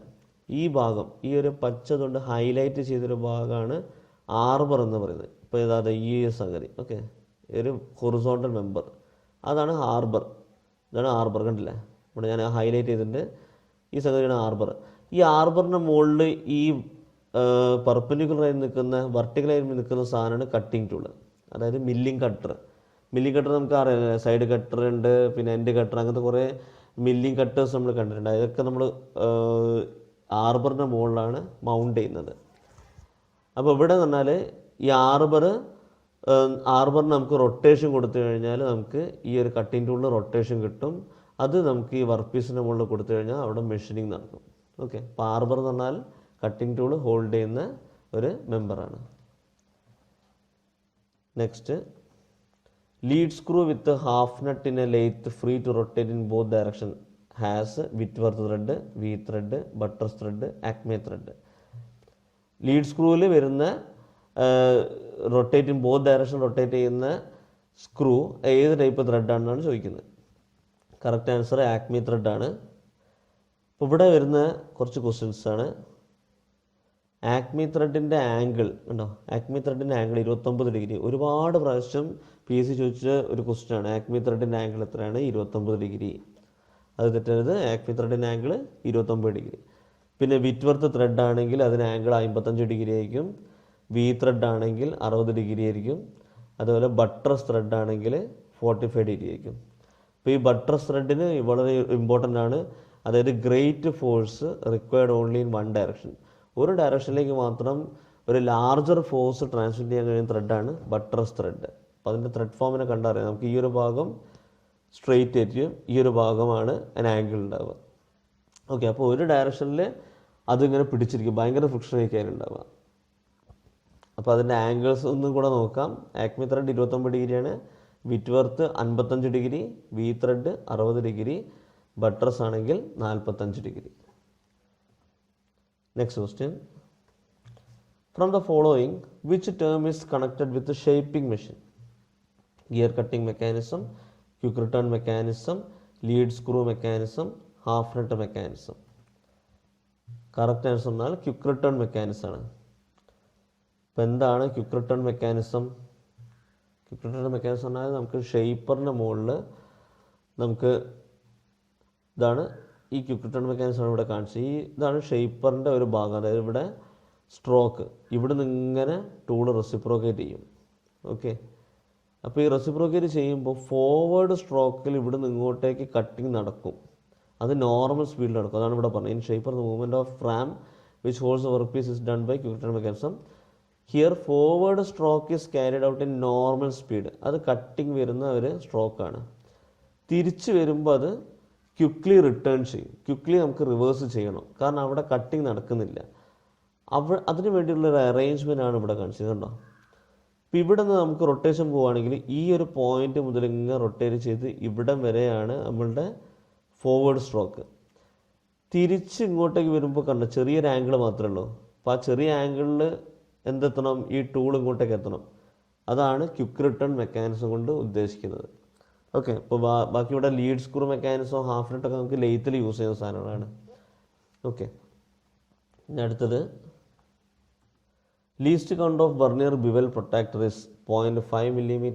ഈ ഭാഗം, ഈ ഒരു പച്ച കൊണ്ട് ഹൈലൈറ്റ് ചെയ്തൊരു ഭാഗമാണ് ആർബർ എന്ന് പറയുന്നത്. ഇപ്പോൾ ഇതാ ഈ സംഗതി. ഓക്കെ, ഒരു ഹൊറിസോണ്ടൽ മെമ്പർ, അതാണ് ആർബർ. ഇതാണ് ആർബർ, കണ്ടില്ലേ? ഇവിടെ ഞാൻ ഹൈലൈറ്റ് ചെയ്തിട്ടുണ്ട്. ഈ സംഗതിയാണ് ആർബർ. ഈ ആർബറിൻ്റെ മുകളിൽ ഈ പെർപെൻഡിക്കുലറായി നിൽക്കുന്ന, വെർട്ടിക്കലായി നിൽക്കുന്ന സാധനമാണ് കട്ടിംഗ് ടൂള്, അതായത് മില്ലിംഗ് കട്ടർ. മില്ലിംഗ് കട്ടർ നമുക്ക് അറിയാം, സൈഡ് കട്ടർ ഉണ്ട്, പിന്നെ എൻഡ് കട്ടർ, അങ്ങനത്തെ കുറേ മില്ലിംഗ് കട്ടേഴ്സ് നമ്മൾ കണ്ടിട്ടുണ്ട്. അതൊക്കെ നമ്മൾ ആർബറിൻ്റെ മുകളിലാണ് മൗണ്ട് ചെയ്യുന്നത്. അപ്പോൾ ഇവിടെ എന്ന് പറഞ്ഞാൽ ഈ ആർബറിന് നമുക്ക് റൊട്ടേഷൻ കൊടുത്തു കഴിഞ്ഞാൽ നമുക്ക് ഈ ഒരു കട്ടിംഗ് ടൂളിന് റൊട്ടേഷൻ കിട്ടും. അത് നമുക്ക് ഈ വർക്ക് പീസിൻ്റെ മുകളിൽ കൊടുത്തു കഴിഞ്ഞാൽ അവിടെ മെഷീനിങ് നടക്കും. ഓക്കെ, അപ്പോൾ ആർബർ എന്ന് പറഞ്ഞാൽ കട്ടിംഗ് ടൂൾ ഹോൾഡ് ചെയ്യുന്ന ഒരു മെമ്പറാണ്. Next, lead screw with half nut in a lathe free to rotate in both direction has Whitworth thread, V thread, buttress thread, acme thread. Lead സ്ക്രൂവിൽ വരുന്ന rotate in both direction rotate ചെയ്യുന്ന screw ഏത് type ത്രെഡാണെന്നാണ് ചോദിക്കുന്നത്. Correct answer acme ത്രെഡാണ്. അപ്പോൾ ഇവിടെ വരുന്ന കുറച്ച് ക്വസ്റ്റ്യൻസ് ആണ്. ആക്മെ ത്രെഡിൻ്റെ ആംഗിൾ ഉണ്ടോ? ആക്മെ ത്രെഡിൻ്റെ ആംഗിൾ 29 ഡിഗ്രി. ഒരുപാട് പ്രാവശ്യം PSC ചോദിച്ച ഒരു ക്വസ്റ്റ്യൻ ആണ്. ആക്മെ ത്രെഡിൻ്റെ ആംഗിൾ എത്രയാണ്? 29 ഡിഗ്രി. അത് തെറ്റരുത്. ആക്മെ ത്രെഡിൻ്റെ ആംഗിൾ 29 ഡിഗ്രി. പിന്നെ വിറ്റ്വർത്ത് ത്രെഡ് ആണെങ്കിൽ അതിന് ആംഗിൾ 55 ഡിഗ്രി ആയിരിക്കും. വി ത്രെഡ് ആണെങ്കിൽ 60 ഡിഗ്രി ആയിരിക്കും. അതുപോലെ ബട്ടർസ് ത്രെഡ് ആണെങ്കിൽ 45 ഡിഗ്രി ആയിരിക്കും. അപ്പോൾ ഈ ബട്ടർസ് ത്രെഡിന് വളരെ ഇമ്പോർട്ടൻ്റ് ആണ്. അതായത് great force required only in one direction. ഒരു ഡയറക്ഷനിലേക്ക് മാത്രം ഒരു ലാർജർ ഫോഴ്സ് ട്രാൻസ്മിറ്റ് ചെയ്യാൻ കഴിയുന്ന ത്രെഡാണ് ബട്ടർസ് ത്രെഡ്. അപ്പോൾ അതിൻ്റെ ത്രെഡ് ഫോമിനെ കണ്ടറിയാം. നമുക്ക് ഈ ഒരു ഭാഗം സ്ട്രെയിറ്റ് ആയിരിക്കും, ഈ ഒരു ഭാഗമാണ് അതിന് ആംഗിൾ ഉണ്ടാവുക. ഓക്കെ, അപ്പോൾ ഒരു ഡയറക്ഷനിൽ അതിങ്ങനെ പിടിച്ചിരിക്കും, ഭയങ്കര ഫ്രിക്ഷൻ ആയിരിക്കും ഉണ്ടാവുക. അപ്പോൾ അതിൻ്റെ ആംഗിൾസ് ഒന്നും കൂടെ നോക്കാം. ആക്മെ ത്രെഡ് 29 ഡിഗ്രിയാണ്, Whitworth 55 degree, V thread 60 degree, buttress ആണെങ്കിൽ 45 degree. Next question, from the following which term is connected with shaping machine? Gear cutting mechanism, quick return mechanism, lead screw mechanism, half nut mechanism. Correct answer എന്നാൽ quick return mechanism ആണ്. അപ്പോൾ എന്താണ് quick return mechanism? Quick return mechanism പറഞ്ഞാൽ നമുക്ക് ഷേപ്പറിൻ്റെ മുകളിൽ നമുക്ക് ഇതാണ് ഈ ക്വിക്ക് റിട്ടേൺ മെക്കാനിസം ആണ് ഇവിടെ കാണിച്ചത്. ഇതാണ് ഷേപ്പറിൻ്റെ ഒരു ഭാഗം. അതായത് ഇവിടെ സ്ട്രോക്ക്, ഇവിടെ നിന്ന് ഇങ്ങനെ ടൂള് റെസിപ്രോക്കേറ്റ് ചെയ്യും. ഓക്കെ, അപ്പോൾ ഈ റെസിപ്രോക്കേറ്റ് ചെയ്യുമ്പോൾ ഫോർവേഡ് സ്ട്രോക്കിൽ ഇവിടെ നിന്ന് ഇങ്ങോട്ടേക്ക് കട്ടിങ് നടക്കും. അത് നോർമൽ സ്പീഡിൽ നടക്കും. അതാണ് ഇവിടെ പറഞ്ഞത്. In shaper the movement of ram which holds the work piece is done by quick return mechanism. Here forward stroke is carried out in normal speed. അത് കട്ടിങ് വരുന്ന ഒരു സ്ട്രോക്കാണ്. തിരിച്ച് വരുമ്പോൾ അത് ക്വിക്ക്ലി റിട്ടേൺ ചെയ്യും. ക്വിക്ക്ലി നമുക്ക് റിവേഴ്സ് ചെയ്യണം, കാരണം അവിടെ കട്ടിങ് നടക്കുന്നില്ല. അതിന് വേണ്ടിയുള്ളൊരു അറേഞ്ച്മെൻ്റ് ആണ് ഇവിടെ കാണിച്ചത്. കണ്ടോ? അപ്പോൾ ഇവിടെ നിന്ന് നമുക്ക് റൊട്ടേഷൻ പോവുകയാണെങ്കിൽ ഈ ഒരു പോയിന്റ് മുതൽ ഇങ്ങനെ റൊട്ടേറ്റ് ചെയ്ത് ഇവിടം വരെയാണ് നമ്മളുടെ ഫോർവേഡ് സ്ട്രോക്ക്. തിരിച്ച് ഇങ്ങോട്ടേക്ക് വരുമ്പോൾ കണ്ട ചെറിയൊരു ആംഗിൾ മാത്രമേ ഉള്ളൂ. അപ്പോൾ ആ ചെറിയ ആംഗിളിൽ എന്തെത്തണം, ഈ ടൂൾ ഇങ്ങോട്ടേക്ക് എത്തണം. അതാണ് ക്വിക്ക് റിട്ടേൺ മെക്കാനിസം കൊണ്ട് ഉദ്ദേശിക്കുന്നത്. ഓക്കെ, ഇപ്പോൾ ബാക്കി ഇവിടെ ലീഡ് സ്ക്രൂ മെക്കാനിസം, ഹാഫ് നട്ടൊക്കെ നമുക്ക് ലെയ്ത്തിൽ യൂസ് ചെയ്യുന്ന സാധനങ്ങളാണ്. ഓക്കെ, ഇനി അടുത്തത് least count of vernier bevel protractor is 0.5 mm,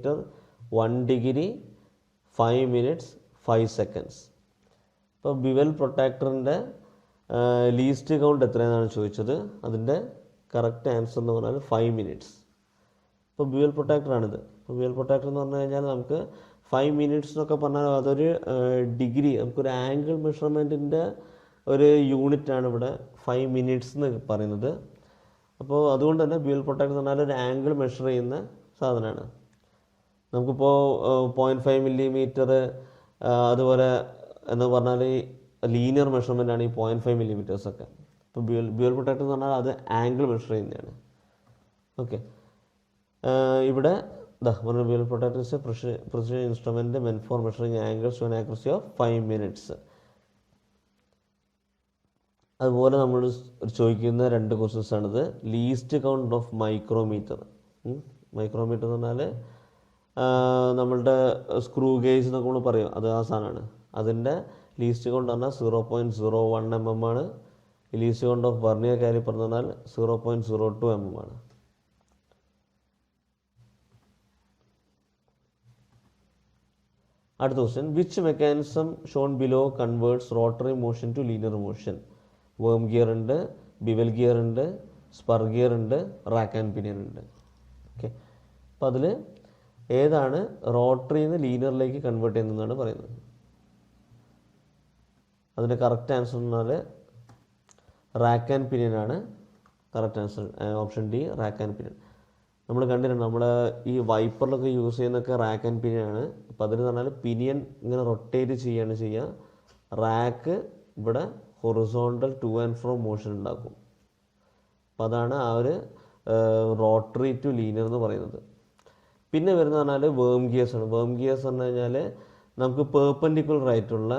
1 degree, 5 minutes, 5 seconds. ഇപ്പോൾ ബിവൽ പ്രൊട്ടാക്ടറിൻ്റെ ലീസ്റ്റ് കൗണ്ട് എത്രയെന്നാണ് ചോദിച്ചത്. അതിൻ്റെ കറക്റ്റ് ആൻസർ എന്ന് പറഞ്ഞാൽ 5 minutes. ഇപ്പോൾ ബിവൽ പ്രൊട്ടാക്ടറാണിത്. ഇപ്പോൾ ബിവൽ പ്രൊട്ടാക്ടർ എന്ന് പറഞ്ഞു കഴിഞ്ഞാൽ നമുക്ക് 5 minutes എന്നൊക്കെ പറഞ്ഞാൽ അതൊരു ഡിഗ്രി, നമുക്കൊരു ആംഗിൾ മെഷർമെൻറ്റിൻ്റെ ഒരു യൂണിറ്റാണ് ഇവിടെ 5 minutes എന്ന് പറയുന്നത്. അപ്പോൾ അതുകൊണ്ട് തന്നെ ബിവൽ പ്രൊട്ടാക്ടർ എന്ന് പറഞ്ഞാൽ ഒരു ആംഗിൾ മെഷർ ചെയ്യുന്ന സാധനമാണ്. നമുക്കിപ്പോൾ 0.5 mm, അതുപോലെ എന്ന് പറഞ്ഞാൽ ലീനിയർ മെഷർമെൻ്റ് ആണ് ഈ 0.5 mm ഒക്കെ. ഇപ്പോൾ ബിവൽ പ്രൊട്ടാക്ടർ എന്ന് പറഞ്ഞാൽ അത് ആംഗിൾ മെഷർ ചെയ്യുന്നതാണ്. ഓക്കെ, ഇവിടെ bevel protractor is a precision instrument meant for measuring angles to an accuracy of 5 minutes. അതുപോലെ നമ്മൾ ചോദിക്കുന്ന 2 ക്വസ്റ്റ്യൻസ് ആണിത്. Least count of micrometer. Micrometer എന്ന് പറഞ്ഞാൽ നമ്മളുടെ സ്ക്രൂ ഗേജ് എന്നൊക്കെ നമ്മൾ പറയും, അത് ആ സാധനമാണ്. അതിൻ്റെ ലീസ്റ്റ് കൗണ്ട് പറഞ്ഞാൽ 0.01 mm ആണ്. Least count of vernier caliper എന്ന് പറഞ്ഞാൽ 0.02 mm ആണ്. അടുത്ത question, which mechanism shown below converts rotary motion to linear motion? Worm gear ഉണ്ട്, ബിവൽ ഗിയർ ഉണ്ട്, സ്പർ ഗിയർ ഉണ്ട്, റാക്ക് ആൻഡ് പിനിയൻ ഉണ്ട്. ഓക്കെ, അപ്പോൾ അതിൽ ഏതാണ് റോട്ടറിയിൽ നിന്ന് ലീനിയറിലേക്ക് കൺവേർട്ട് ചെയ്യുന്നതെന്നാണ് പറയുന്നത്. അതിൻ്റെ കറക്റ്റ് ആൻസർ എന്ന് പറഞ്ഞാൽ റാക്ക് ആൻഡ് പിനിയൻ ആണ് correct answer. Option D, rack and pinion. നമ്മൾ കണ്ടിട്ടുണ്ട്, നമ്മൾ ഈ വൈപ്പറിലൊക്കെ യൂസ് ചെയ്യുന്നതൊക്കെ റാക്ക് ആൻഡ് പിനിയൻ ആണ്. അപ്പോൾ അതിന് പറഞ്ഞാൽ പിനിയൻ ഇങ്ങനെ റൊട്ടേറ്റ് ചെയ്യുകയാണ് ചെയ്യുക. റാക്ക് ഇവിടെ horizontal two and fro motion ഉണ്ടാക്കും. അപ്പോൾ അതാണ് ആ ഒരു റോട്ടറി ടു ലീനിയർ എന്ന് പറയുന്നത്. പിന്നെ വരുന്നത് പറഞ്ഞാൽ വേം ഗിയേഴ്സ് ആണ്. വേം ഗിയേഴ്സ് പറഞ്ഞു കഴിഞ്ഞാൽ നമുക്ക് പെർപെൻഡിക്കുലർ ആയിട്ടുള്ള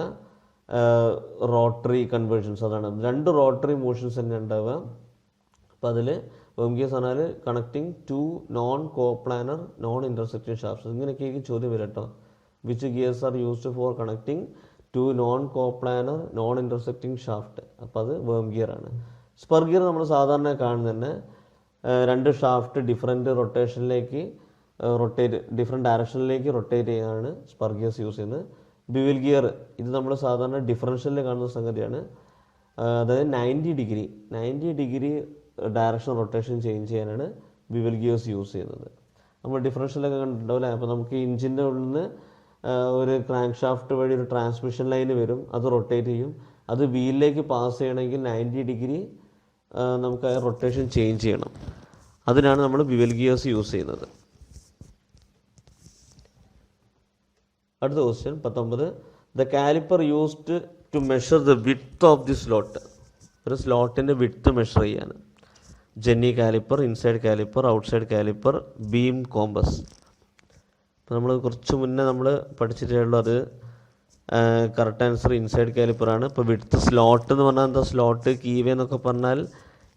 റോട്ടറി കൺവേർഷൻസ്, അതാണ് 2 റോട്ടറി മോഷൻസ് തന്നെ ഉണ്ടാവുക. അപ്പോൾ അതിൽ വേം ഗിയേഴ്സ് പറഞ്ഞാൽ connecting 2 non coplanar non intersecting shafts. ഇങ്ങനെയൊക്കെ ചോദ്യം വരും കേട്ടോ. Which gears are used for connecting 2 non coplanar non intersecting shaft? അപ്പോൾ അത് വേം ഗിയർ ആണ്. സ്പർ ഗിയർ നമ്മൾ സാധാരണ കാണുന്നത് തന്നെ 2 ഷാഫ്റ്റ് ഡിഫറെൻറ്റ് റൊട്ടേഷനിലേക്ക് ഡിഫറെൻറ്റ് ഡയറക്ഷനിലേക്ക് റൊട്ടേറ്റ് ചെയ്യാനാണ് സ്പർ ഗിയേഴ്സ് യൂസ് ചെയ്യുന്നത്. ബിവൽ ഗിയർ ഇത് നമ്മൾ സാധാരണ ഡിഫറൻഷ്യലിൽ കാണുന്ന സംഗതിയാണ്. അതായത് 90 ഡിഗ്രി ഡയറക്ഷൻ റൊട്ടേഷൻ ചേഞ്ച് ചെയ്യാനാണ് ബിവൽ ഗിയേഴ്സ് യൂസ് ചെയ്യുന്നത്. നമ്മൾ ഡിഫറൻഷ്യലൊക്കെ കണ്ടിട്ടുണ്ടാവില്ലേ. അപ്പോൾ നമുക്ക് എഞ്ചിൻ്റെ ഉള്ളിൽ നിന്ന് ഒരു ക്രാങ്ക് ഷാഫ്റ്റ് വഴി ഒരു ട്രാൻസ്മിഷൻ ലൈന് വരും, അത് റൊട്ടേറ്റ് ചെയ്യും. അത് വീലിലേക്ക് പാസ് ചെയ്യണമെങ്കിൽ 90 ഡിഗ്രി നമുക്ക് ആ റൊട്ടേഷൻ ചേഞ്ച് ചെയ്യണം. അതിനാണ് നമ്മൾ ബിവൽ ഗിയേഴ്സ് യൂസ് ചെയ്യുന്നത്. അടുത്ത question 19. The caliper used to measure the width of the slot. ഒരു സ്ലോട്ടിൻ്റെ വിഡ്ത്ത് മെഷർ ചെയ്യാൻ. Jenny caliper, inside caliper, outside caliper, beam compass. അപ്പോൾ നമ്മൾ കുറച്ച് മുന്നേ നമ്മൾ പഠിച്ചിട്ടേ ഉള്ളൂ. അത് കറക്റ്റ് ആൻസർ ഇൻസൈഡ് കാലിപ്പറാണ്. ഇപ്പോൾ വിഡ്ത്ത് സ്ലോട്ട് എന്ന് പറഞ്ഞാൽ എന്താ? സ്ലോട്ട് കീവേ എന്നൊക്കെ പറഞ്ഞാൽ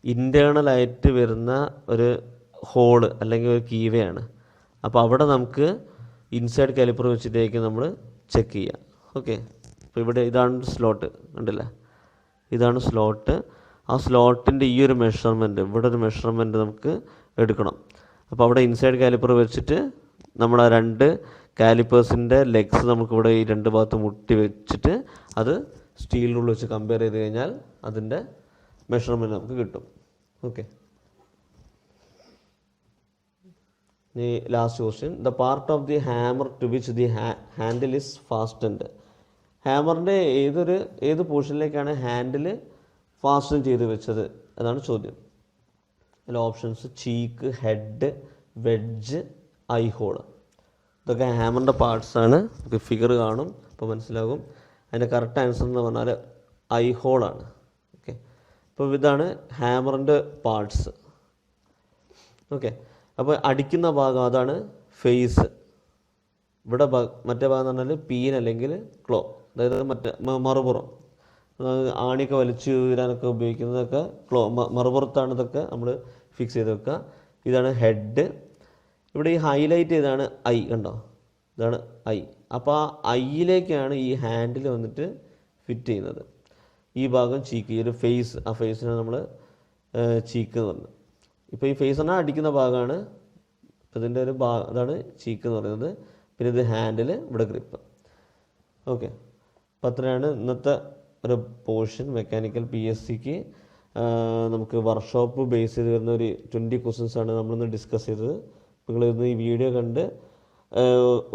ഇൻറ്റേർണലായിട്ട് വരുന്ന ഒരു ഹോള് അല്ലെങ്കിൽ ഒരു കീവേ ആണ്. അപ്പോൾ അവിടെ നമുക്ക് ഇൻസൈഡ് കാലിപ്പർ വെച്ചിട്ടേക്ക് നമ്മൾ ചെക്ക് ചെയ്യാം. ഓക്കെ, അപ്പോൾ ഇവിടെ ഇതാണ് സ്ലോട്ട്, കണ്ടില്ലേ? ഇതാണ് സ്ലോട്ട്. ആ സ്ലോട്ടിൻ്റെ ഈ ഒരു മെഷർമെൻറ്റ്, ഇവിടെ ഒരു മെഷർമെൻറ്റ് നമുക്ക് എടുക്കണം. അപ്പോൾ അവിടെ ഇൻസൈഡ് കാലിപ്പർ വെച്ചിട്ട് നമ്മൾ ആ 2 കാലിപ്പേഴ്സിൻ്റെ ലെഗ്സ് നമുക്കിവിടെ ഈ 2 ഭാഗത്ത് മുട്ടി വെച്ചിട്ട് അത് സ്റ്റീൽ റൂൾ വെച്ച് കമ്പയർ ചെയ്ത് കഴിഞ്ഞാൽ അതിൻ്റെ മെഷർമെൻറ്റ് നമുക്ക് കിട്ടും. ഓക്കെ, ഈ last question. The part of the hammer to which the handle is fastened. ഹാമറിൻ്റെ ഏത് പോർഷനിലേക്കാണ് ഹാൻഡിൽ ഫാസ്റ്റൻ ചെയ്ത് വെച്ചത്? അതാണ് ചോദ്യം. അതിൽ options cheek, head, wedge, eye hole. ഇതൊക്കെ ഹാമറിൻ്റെ പാർട്സാണ്. നമുക്ക് ഫിഗർ കാണും, അപ്പോൾ മനസ്സിലാകും. അതിൻ്റെ കറക്റ്റ് ആൻസർ എന്ന് പറഞ്ഞാൽ ഐ ഹോളാണ്. ഓക്കെ, അപ്പോൾ ഇതാണ് ഹാമറിൻ്റെ പാർട്സ്. ഓക്കെ, അപ്പോൾ അടിക്കുന്ന ഭാഗം അതാണ് ഫേസ്. ഇവിടെ മറ്റേ ഭാഗം എന്ന് പറഞ്ഞാൽ പീൻ അല്ലെങ്കിൽ ക്ലോ, അതായത് മറുപുറം. ആണിയൊക്കെ വലിച്ചു വീരാനൊക്കെ ഉപയോഗിക്കുന്നതൊക്കെ മറുപുറത്താണ് ഇതൊക്കെ നമ്മൾ ഫിക്സ് ചെയ്ത് വെക്കുക. ഇതാണ് ഹെഡ്. ഇവിടെ ഈ ഹൈലൈറ്റ് ചെയ്താണ് ഐ, കണ്ടോ, ഇതാണ് ഐ. അപ്പോൾ ആ ഐയിലേക്കാണ് ഈ ഹാൻഡിൽ വന്നിട്ട് ഫിറ്റ് ചെയ്യുന്നത്. ഈ ഭാഗം ചീക്ക്, ഈ ഒരു ഫേസ്, ആ ഫേസിനെ നമ്മൾ ചീക്ക് എന്ന് പറഞ്ഞത്. ഇപ്പോൾ ഈ ഫേസ് പറഞ്ഞാൽ അടിക്കുന്ന ഭാഗമാണ്. ഇപ്പോൾ ഇതിൻ്റെ ഒരു അതാണ് ചീക്ക് എന്ന് പറയുന്നത്. പിന്നെ ഇത് ഹാൻഡിൽ, ഇവിടെ ഗ്രിപ്പ്. ഓക്കെ, അപ്പോൾ അത്രയാണ് ഇന്നത്തെ ഒരു പോർഷൻ. മെക്കാനിക്കൽ PSCക്ക് നമുക്ക് വർക്ക്ഷോപ്പ് ബേസ് ചെയ്ത് വരുന്ന ഒരു 20 ക്വസ്റ്റ്യൻസാണ് നമ്മളിന്ന് ഡിസ്കസ് ചെയ്തത്. നിങ്ങളിന്ന് ഈ വീഡിയോ കണ്ട്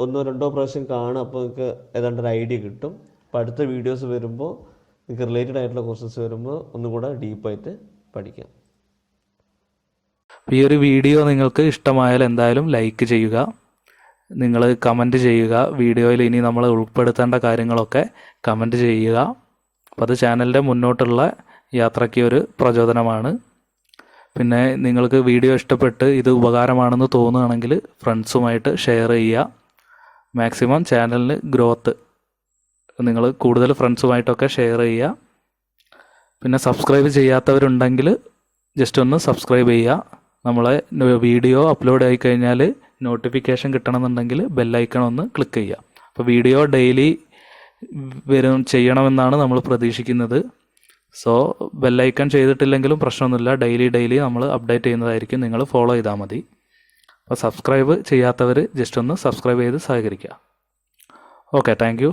1-2 പ്രാവശ്യം കാണുക, അപ്പോൾ നിങ്ങൾക്ക് ഏതാണ്ട് ഒരു ഐഡിയ കിട്ടും. അപ്പോൾ അടുത്ത വീഡിയോസ് വരുമ്പോൾ നിങ്ങൾക്ക് റിലേറ്റഡ് ആയിട്ടുള്ള ക്വസ്റ്റ്യൻസ് വരുമ്പോൾ ഒന്നുകൂടെ ഡീപ്പായിട്ട് പഠിക്കാം. ഈ ഒരു വീഡിയോ നിങ്ങൾക്ക് ഇഷ്ടമായാൽ എന്തായാലും ലൈക്ക് ചെയ്യുക, നിങ്ങൾ കമൻറ്റ് ചെയ്യുക. വീഡിയോയിൽ ഇനി നമ്മൾ ഉൾപ്പെടുത്തേണ്ട കാര്യങ്ങളൊക്കെ കമൻറ്റ് ചെയ്യുക. അപ്പോൾ അത് ചാനലിൻ്റെ മുന്നോട്ടുള്ള യാത്രയ്ക്ക് ഒരു പ്രചോദനമാണ്. പിന്നെ നിങ്ങൾക്ക് വീഡിയോ ഇഷ്ടപ്പെട്ട് ഇത് ഉപകാരമാണെന്ന് തോന്നുകയാണെങ്കിൽ ഫ്രണ്ട്സുമായിട്ട് ഷെയർ ചെയ്യുക. മാക്സിമം ചാനലിന് ഗ്രോത്ത് നിങ്ങൾ കൂടുതൽ ഫ്രണ്ട്സുമായിട്ടൊക്കെ ഷെയർ ചെയ്യുക. പിന്നെ സബ്സ്ക്രൈബ് ചെയ്യാത്തവരുണ്ടെങ്കിൽ ജസ്റ്റ് ഒന്ന് സബ്സ്ക്രൈബ് ചെയ്യുക. നമ്മളെ വീഡിയോ അപ്ലോഡ് ആയി കഴിഞ്ഞാൽ നോട്ടിഫിക്കേഷൻ കിട്ടണമെന്നുണ്ടെങ്കിൽ ബെല്ലൈക്കൺ ഒന്ന് ക്ലിക്ക് ചെയ്യുക. അപ്പോൾ വീഡിയോ ഡെയിലി ചെയ്യണമെന്നാണ് നമ്മൾ പ്രതീക്ഷിക്കുന്നത്. സോ ബെല്ലൈക്കൺ ചെയ്തിട്ടില്ലെങ്കിലും പ്രശ്നമൊന്നുമില്ല, ഡെയിലി നമ്മൾ അപ്ഡേറ്റ് ചെയ്യുന്നതായിരിക്കും. നിങ്ങൾ ഫോളോ ചെയ്താൽ മതി. അപ്പോൾ സബ്സ്ക്രൈബ് ചെയ്യാത്തവർ ജസ്റ്റ് ഒന്ന് സബ്സ്ക്രൈബ് ചെയ്ത് സഹകരിക്കുക. Okay, thank you.